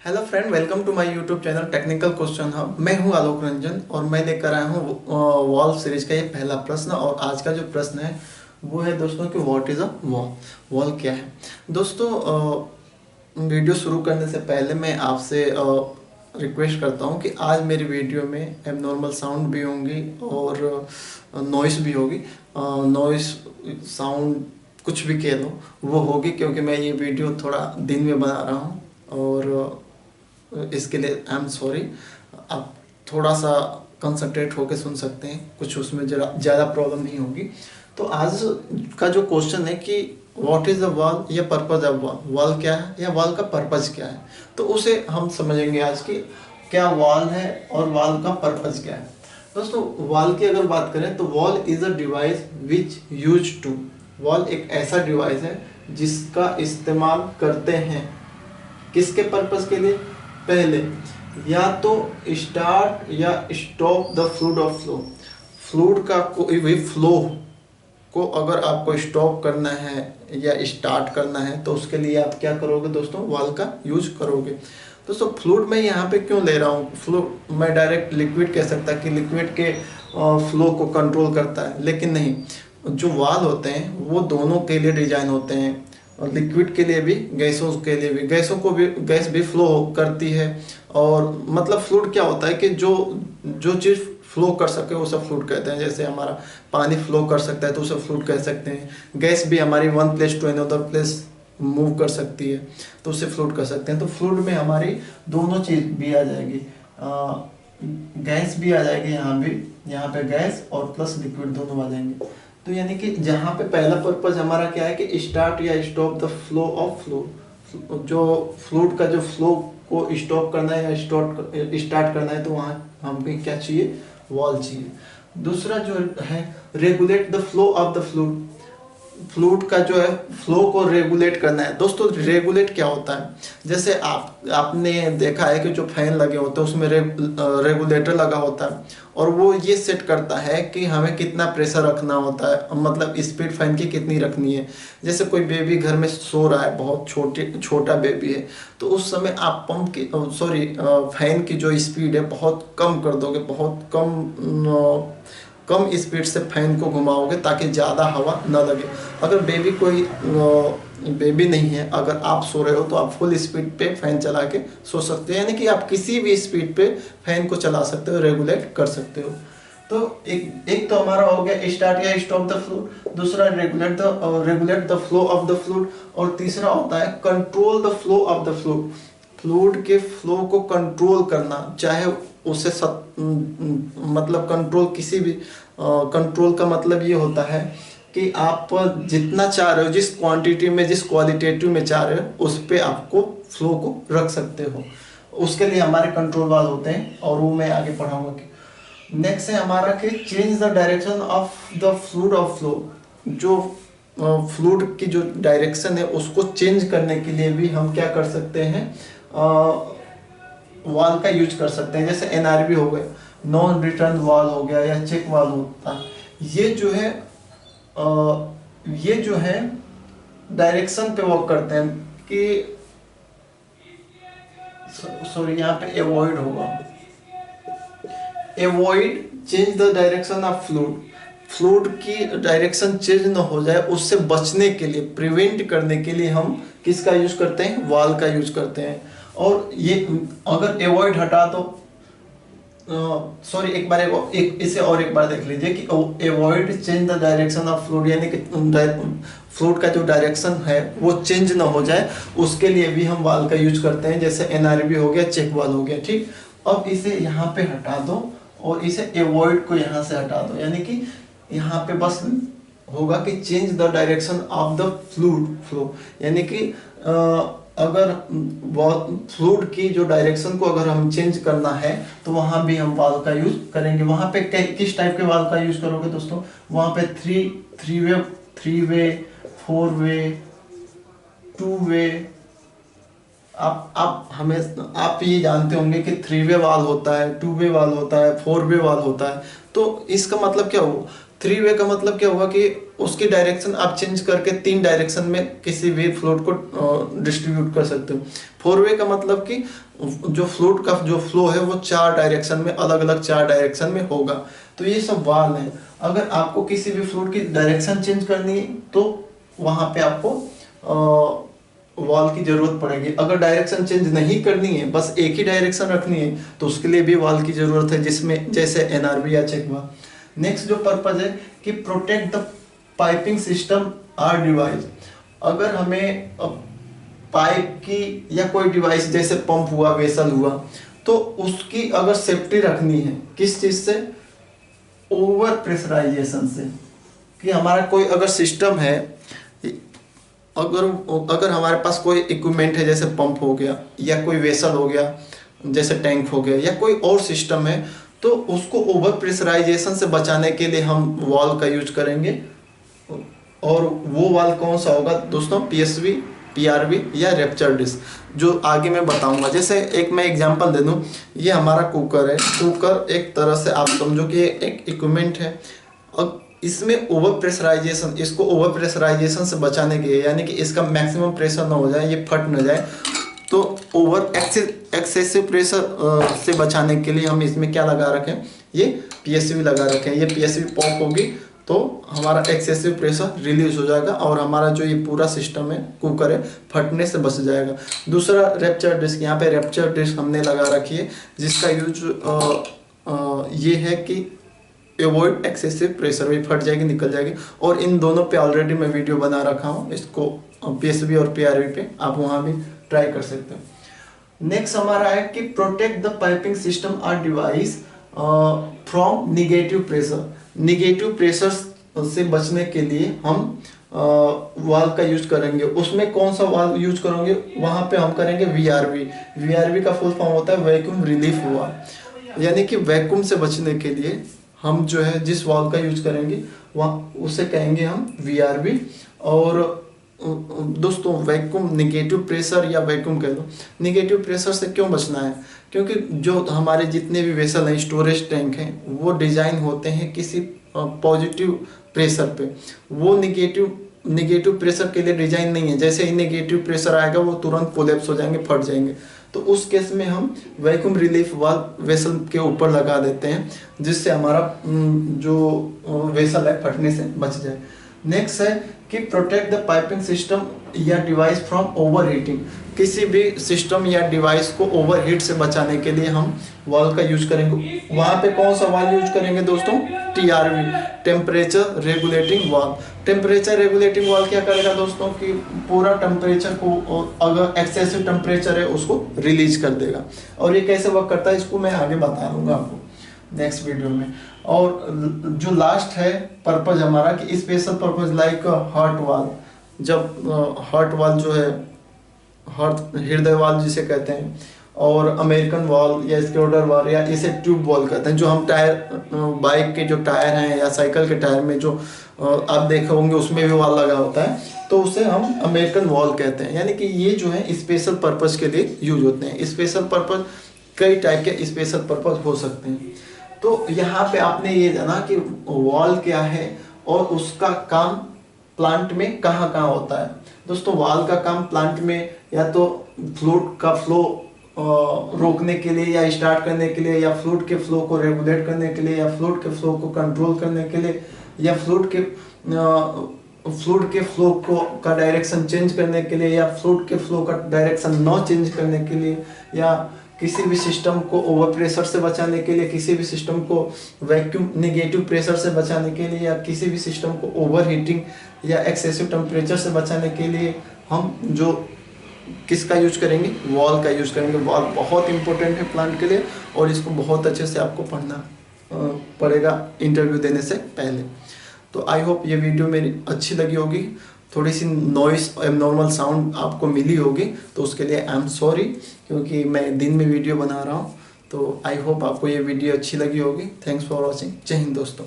Hello friend, welcome to my YouTube channel technical question hub. मैं हूं आलोक रंजन और मैं लेकर आया हूं वॉल सीरीज का ये पहला प्रश्न। और आज का जो प्रश्न है वो है दोस्तों कि what is a wall. Wall क्या है दोस्तों? वीडियो शुरू करने से पहले मैं आपसे रिक्वेस्ट करता हूं कि आज मेरी वीडियो में एबनॉर्मल साउंड भी होंगी और नॉइस भी होगी। नॉइस, साउंड, कुछ भी कह लो वो होगी, क्योंकि मैं ये वीडियो थोड़ा दिन में बना रहा हूँ और इसके लिए आई एम सॉरी। आप थोड़ा सा कंसंट्रेट होकर सुन सकते हैं, कुछ उसमें जरा ज़्यादा प्रॉब्लम नहीं होगी। तो आज का जो क्वेश्चन है कि व्हाट इज़ द वॉल या पर्पज ऑफ वॉल। वॉल क्या है या वॉल का पर्पज क्या है, तो उसे हम समझेंगे आज की क्या वॉल है और वॉल का पर्पज क्या है। दोस्तों, वॉल की अगर बात करें तो valve is a device which use to. Valve एक ऐसा डिवाइस है जिसका इस्तेमाल करते हैं किसके पर्पस के लिए? पहले या तो स्टार्ट या stop the fluid of flow. Fluid का कोई भी फ्लो को अगर आपको स्टॉप करना है या स्टार्ट करना है तो उसके लिए आप क्या करोगे दोस्तों? वॉल का यूज करोगे। दोस्तों, फ्लूड मैं यहाँ पे क्यों ले रहा हूँ? फ्लूड मैं डायरेक्ट लिक्विड कह सकता कि लिक्विड के फ्लो को कंट्रोल करता है, लेकिन नहीं। जो वॉल होते हैं वो दोनों के लिए डिजाइन होते हैं, और लिक्विड के लिए भी, गैसों के लिए भी। गैसों को भी, गैस भी फ्लो करती है। और मतलब फ्लूड क्या होता है कि जो जो चीज़ फ्लो कर सके वो सब फ्लूड कहते हैं। जैसे हमारा पानी फ्लो कर सकता है तो उसे फ्लूड कह सकते हैं। गैस भी हमारी one place to another place move कर सकती है तो उसे फ्लूड कर सकते हैं। तो फ्लूड में हमारी दोनों चीज़ भी आ जाएगी, गैस भी आ जाएगी, यहाँ पे गैस और प्लस लिक्विड दोनों आ जाएंगे। तो यानी कि जहाँ पे पहला पर्पज हमारा क्या है कि स्टार्ट या stop the flow of flow. जो फ्लूड का जो फ्लो को स्टॉप करना है या स्टार्ट करना है तो वहाँ हमें क्या चाहिए? वॉल चाहिए। दूसरा जो है regulate the flow of the fluid. Fluid का जो है फ्लो को रेगुलेट करना है। दोस्तों, रेगुलेट क्या होता है? जैसे आपने देखा है कि जो फैन लगे होते हैं उसमें रेगुलेटर लगा होता है, और वो ये सेट करता है कि हमें कितना प्रेशर रखना होता है, मतलब स्पीड फैन की कितनी रखनी है। जैसे कोई बेबी घर में सो रहा है, बहुत छोटा बेबी है, तो उस समय आप पंप की फैन की जो स्पीड है बहुत कम कर दोगे, बहुत कम स्पीड से फैन को घुमाओगे ताकि ज़्यादा हवा न लगे। अगर बेबी नहीं है, अगर आप सो रहे हो तो आप फुल स्पीड पे फैन चला के सो सकते हो, यानी कि आप किसी भी स्पीड पे फैन को चला सकते हो, रेगुलेट कर सकते हो। तो एक तो हमारा हो गया स्टार्ट या स्टॉप द फ्लूड, दूसरा regulate the flow of the fluid, और तीसरा होता है control the flow of the fluid. Fluid के फ्लो को कंट्रोल करना, चाहे उसे मतलब कंट्रोल किसी भी कंट्रोल का मतलब ये होता है कि आप जितना चाह रहे हो, जिस क्वांटिटी में, जिस क्वालिटेटिव में चाह रहे हो, उस पे आपको फ्लो को रख सकते हो। उसके लिए हमारे कंट्रोल वाल होते हैं और वो मैं आगे पढ़ाऊंगा कि नेक्स्ट है हमारा कि change the direction of the fluid of flow. जो फ्लूड की जो डायरेक्शन है उसको चेंज करने के लिए भी हम क्या कर सकते हैं? वॉल का यूज कर सकते हैं। जैसे एनआरबी हो गया, नॉन रिटर्न वॉल हो गया, या चेक वॉल होता है। ये जो है डायरेक्शन पे वर्क करते हैं कि सॉरी, यहाँ पे एवॉइड होगा, avoid change the direction of fluid. Fluid की डायरेक्शन चेंज न हो जाए, उससे बचने के लिए, प्रिवेंट करने के लिए हम किसका यूज करते हैं? वॉल का यूज करते हैं। और ये अगर एवॉइड हटा दो, सॉरी, इसे और एक बार देख लीजिए कि avoid change the direction of fluid, यानी कि फ्लूड का जो डायरेक्शन है वो चेंज ना हो जाए, उसके लिए भी हम वॉल का यूज करते हैं। जैसे एनआरबी हो गया, चेक वॉल हो गया, ठीक। अब इसे यहाँ पे हटा दो और इसे एवॉइड को यहाँ से हटा दो, यानी कि यहाँ पे बस होगा कि change the direction of the fluid flow, यानी कि अगर फ्लूड की जो डायरेक्शन को अगर हम चेंज करना है तो वहां भी हम वाल्व का यूज करेंगे। वहां पे किस टाइप के वाल्व का यूज करोगे दोस्तों? वहां पे थ्री वे, 4 वे, 2 वे। आप ये जानते होंगे कि 3 वे वाल्व होता है, 2 वे वाल्व होता है, 4 वे वाल्व होता है। तो इसका मतलब क्या हुआ? 3 वे का मतलब क्या हुआ कि उसकी डायरेक्शन आप चेंज करके 3 डायरेक्शन में किसी भी फ्लूइड को डिस्ट्रीब्यूट कर सकते हो। 4 वे का मतलब कि जो फ्लूइड का जो फ्लो है वो 4 डायरेक्शन में, अलग अलग 4 डायरेक्शन में होगा। तो ये सब वाल्व है। अगर आपको किसी भी फ्लूइड की डायरेक्शन चेंज करनी है तो वहां पे आपको वाल्व की जरूरत पड़ेगी। अगर डायरेक्शन चेंज नहीं करनी है, बस एक ही डायरेक्शन रखनी है, तो उसके लिए भी वाल्व की जरूरत है, जिसमें जैसे एनआरबी या चेक वाल्व। नेक्स्ट जो पर्पज है कि protect the piping system or device. अगर हमें पाइप की या कोई डिवाइस जैसे पंप हुआ, वेसल हुआ, तो उसकी अगर सेफ्टी रखनी है किस चीज से? ओवर प्रेशराइजेशन से। कि हमारा कोई अगर सिस्टम है, अगर हमारे पास कोई इक्विपमेंट है जैसे पंप हो गया या कोई वेसल हो गया जैसे टैंक हो गया या कोई और सिस्टम है, तो उसको ओवर प्रेशराइजेशन से बचाने के लिए हम वाल्व का यूज करेंगे। और वो वाल्व कौन सा होगा दोस्तों? पीएसवी, पीआरवी या रैप्चर डिस्क, जो आगे मैं बताऊंगा। जैसे एक मैं एग्जांपल दे दूं, ये हमारा कुकर है। कुकर एक तरह से आप समझो कि एक इक्विपमेंट है। अब इसमें ओवर प्रेशराइजेशन, इसको ओवर प्रेशराइजेशन से बचाने के लिए, यानी कि इसका मैक्सिमम प्रेशर ना हो जाए, ये फट ना जाए, तो ओवर एक्सेसिव प्रेशर से बचाने के लिए हम इसमें क्या लगा रखें? ये पीएसवी लगा रखें। ये पीएसवी पॉप होगी तो हमारा एक्सेसिव प्रेशर रिलीज हो जाएगा और हमारा जो ये पूरा सिस्टम है, कुकर है, फटने से बच जाएगा। दूसरा रैप्चर डिस्क, यहाँ पे रैप्चर डिस्क हमने लगा रखी है, जिसका यूज ये है कि एवॉइड एक्सेसिव प्रेशर, भी फट जाएगी, निकल जाएगी। और इन दोनों पे ऑलरेडी मैं वीडियो बना रखा हूँ, इसको पीएसवी और पीआरवी पे आप वहाँ भी ट्राई कर सकते हो। नेक्स्ट हमारा है कि protect the piping system or device from negative pressure. Negative pressure से बचने के लिए हम वाल्व का यूज करेंगे। उसमें कौन सा वाल्व यूज करेंगे? वहां पे हम करेंगे वीआरवी। वीआरवी का फुल फॉर्म होता है वैक्यूम रिलीफ वाल्व, यानी कि वैक्यूम से बचने के लिए हम जो है जिस वाल्व का यूज करेंगे वहाँ उसे कहेंगे हम वीआरवी। और दोस्तों वैक्यूम, निगेटिव प्रेशर या वैक्यूम कह लो, निगेटिव प्रेशर से क्यों बचना है? क्योंकि जो हमारे जितने भी वेसल हैं, स्टोरेज टैंक हैं, वो डिजाइन होते हैं किसी पॉजिटिव प्रेशर पे। वो निगेटिव प्रेशर के लिए डिजाइन नहीं है। जैसे ही निगेटिव प्रेशर आएगा वो तुरंत कोलैप्स हो जाएंगे, फट जाएंगे। तो उस केस में हम वैक्यूम रिलीफ वाल्व वेसल के ऊपर लगा देते हैं, जिससे हमारा जो वेसल है फटने से बच जाए। नेक्स्ट है कि प्रोटेक्ट द पाइपिंग सिस्टम या डिवाइस फ्रॉम ओवर हीटिंग। किसी भी सिस्टम या डिवाइस को ओवर हीट से बचाने के लिए हम वाल्व का यूज करेंगे। वहां पे कौन सा वाल्व यूज करेंगे दोस्तों? TRV, temperature regulating valve. Temperature regulating valve क्या करेगा दोस्तों कि पूरा टेम्परेचर को, अगर एक्सेसिव टेम्परेचर है उसको रिलीज कर देगा। और ये कैसे वर्क करता है इसको मैं आगे बता दूंगा आपको नेक्स्ट वीडियो में। और जो लास्ट है पर्पज हमारा कि special purpose like heart valve. जब हार्ट वाल्व जो है, हार्ट हृदय वाल्व जिसे कहते हैं, और अमेरिकन वाल्व या स्क्रोडर वाल्व या इसे ट्यूब वाल्व कहते हैं। जो हम टायर, बाइक के जो टायर हैं या साइकिल के टायर में जो आप देखे होंगे उसमें भी वाल्व लगा होता है, तो उसे हम अमेरिकन वाल्व कहते हैं। यानी कि ये जो है स्पेशल पर्पज के लिए यूज होते हैं। स्पेशल पर्पज, कई टाइप के स्पेशल पर्पज हो सकते हैं। तो यहाँ पे आपने ये जाना कि वाल्व क्या है और उसका काम प्लांट में कहाँ कहाँ होता है। दोस्तों वाल्व का काम प्लांट में या तो फ्लूइड का फ्लो रोकने के लिए या स्टार्ट करने के लिए, या फ्लूइड के फ्लो को रेगुलेट करने के लिए, या फ्लूइड के फ्लो को कंट्रोल करने के लिए, या फ्लूइड के फ्लो को का डायरेक्शन चेंज करने के लिए, या फ्लूइड के फ्लो का डायरेक्शन न चेंज करने के लिए, या किसी भी सिस्टम को ओवर प्रेशर से बचाने के लिए, किसी भी सिस्टम को वैक्यूम निगेटिव प्रेशर से बचाने के लिए, या किसी भी सिस्टम को ओवर हीटिंग या एक्सेसिव टेम्परेचर से बचाने के लिए हम जो किसका यूज करेंगे? वाल्व का यूज करेंगे। वाल्व बहुत इंपॉर्टेंट है प्लांट के लिए और इसको बहुत अच्छे से आपको पढ़ना पड़ेगा इंटरव्यू देने से पहले। तो आई होप ये वीडियो मेरी अच्छी लगी होगी। थोड़ी सी नॉइस, एबनॉर्मल साउंड आपको मिली होगी तो उसके लिए आई एम सॉरी, क्योंकि मैं दिन में वीडियो बना रहा हूँ। तो आई होप आपको ये वीडियो अच्छी लगी होगी। Thanks for watching. जय हिंद दोस्तों।